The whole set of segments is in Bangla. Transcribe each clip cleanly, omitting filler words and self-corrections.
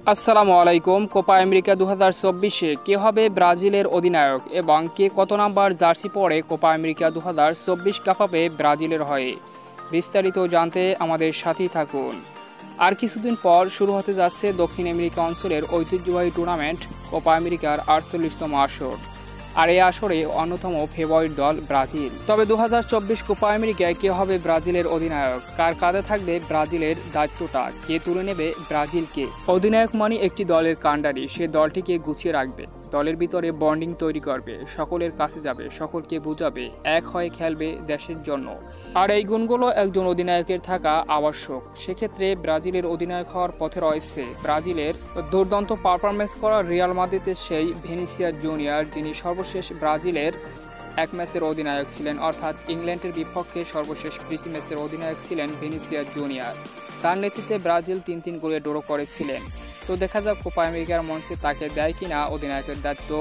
আসসালামু আলাইকুম। কোপা আমেরিকা 2024-এ কে হবে ব্রাজিলের অধিনায়ক এবং কে কত নাম্বার জার্সি পরে কোপা আমেরিকা 2024 কাপাবে ব্রাজিলের হয়ে? বিস্তারিত জানতে আমাদের সাথেই থাকুন। আর কিছুদিন পর শুরু হতে যাচ্ছে দক্ষিণ আমেরিকা অঞ্চলের ঐতিহ্যবাহী টুর্নামেন্ট কোপা আমেরিকার 48তম আসর। আর এই আসরে অন্যতম ফেভারিট দল ব্রাজিল। তবে 2024 কোপা আমেরিকায় কে হবে ব্রাজিলের অধিনায়ক, কার কাঁধে থাকবে ব্রাজিলের দায়িত্বটা, কে তুলে নেবে ব্রাজিলকে? অধিনায়ক মানে একটি দলের কাণ্ডারি, সে দলটিকে গুছিয়ে রাখবে, দলের ভিতরে বন্ডিং তৈরি করবে, সকলের কাছে যাবে, সকলকে বুঝাবে, এক হয়ে খেলবে দেশের জন্য। আর এই গুণগুলো একজন অধিনায়কের থাকা আবশ্যক। সেক্ষেত্রে ব্রাজিলের অধিনায়ক হওয়ার পথে রয়েছে ব্রাজিলের দুর্দান্ত পারফরমেন্স করা রিয়াল মাদ্রিদের সেই ভিনিসিয়াস জুনিয়র, যিনি সর্বশেষ ব্রাজিলের এক ম্যাচের অধিনায়ক ছিলেন, অর্থাৎ ইংল্যান্ডের বিপক্ষে সর্বশেষ প্রীতি ম্যাচের অধিনায়ক ছিলেন ভিনিসিয়াস জুনিয়র। তার নেতৃত্বে ব্রাজিল 3-3 গোলে ড্র করেছিলেন। তো দেখা যাক কোপা আমেরিকার মঞ্চে তাকে দেয় কিনা অধিনায়কের দায়িত্ব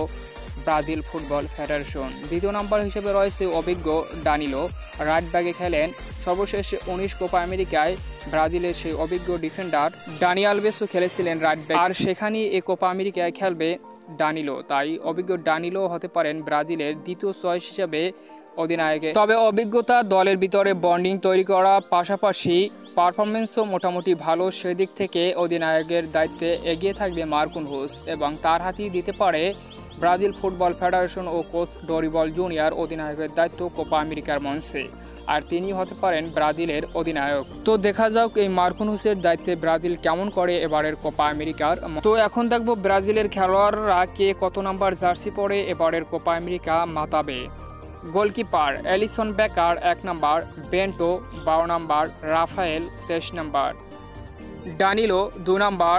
ব্রাজিল ফুটবল ফেডারেশন। দ্বিতীয় নম্বর হিসেবে রয়েছে অভিজ্ঞ ডানিলো। রাইট ব্যাকে খেলেন সর্বশেষ 19 কোপা আমেরিকায় ব্রাজিলের সেই অভিজ্ঞ ডিফেন্ডার ডানি আলভেসও খেলেছিলেন রাইট ব্যাক, আর সেখানেই এই কোপা আমেরিকায় খেলবে ডানিলো। তাই অভিজ্ঞ ডানিলো হতে পারেন ব্রাজিলের দ্বিতীয় চয়েস হিসেবে অধিনায়কে। তবে অভিজ্ঞতা, দলের ভিতরে বন্ডিং তৈরি করা, পাশাপাশি পারফরমেন্সও মোটামুটি ভালো, সেদিক থেকে অধিনায়কের দায়িত্বে এগিয়ে থাকবে মার্কুনহুস এবং তার হাতেই দিতে পারে ব্রাজিল ফুটবল ফেডারেশন ও কোচ ডরিবল জুনিয়র অধিনায়কের দায়িত্ব কোপা আমেরিকার মঞ্চে, আর তিনি হতে পারেন ব্রাজিলের অধিনায়ক। তো দেখা যাক এই মার্কুনহুসের দায়িত্বে ব্রাজিল কেমন করে এবারের কোপা আমেরিকার। তো এখন দেখবো ব্রাজিলের খেলোয়াড়রা কে কত নাম্বার জার্সি পরে এবারের কোপা আমেরিকা মাতাবে। Goalkeeper Alisson Becker 1 number, Bento 12 number, Raphael 23 number, Danilo 2 number,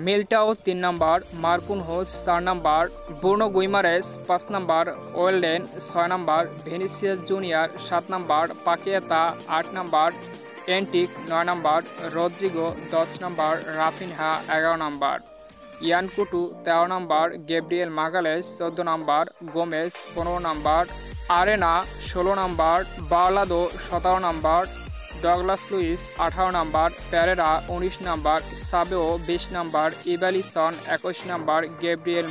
Militao 3 number, Marquinhos 4 number, Bruno Guimaraes 5 number, ওয়েলডেন 6 number, Vinicius Junior 7 number, Paqueta 8 number, Endrick 9 number, Rodrygo 10 number, Raphinha 11 number, Yan Couto 13 number, Gabriel Magalhaes 14 number, Gomes 15 number, Arana 16 number, Beraldo 17 number, Douglas Luiz 18 number, Perera 19 number, Savinho 20 number, Evanilson 21 number, Gabriel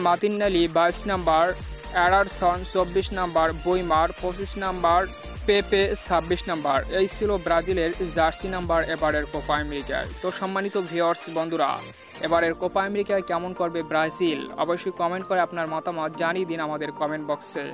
Martinelli 22 number, Ederson 24 number, Bremer 25 number, Pepe 26 number. এই ছিল ব্রাজিলের জার্সি নাম্বার এবারের কোপা আমেরিকায়। তো সম্মানিত ভিউয়ার্স বন্ধুরা, এবারের কোপা আমেরিকায় কেমন করবে ব্রাজিল, অবশ্যই কমেন্ট করে আপনার মতামত জানিয়ে দিন আমাদের কমেন্ট বক্সে।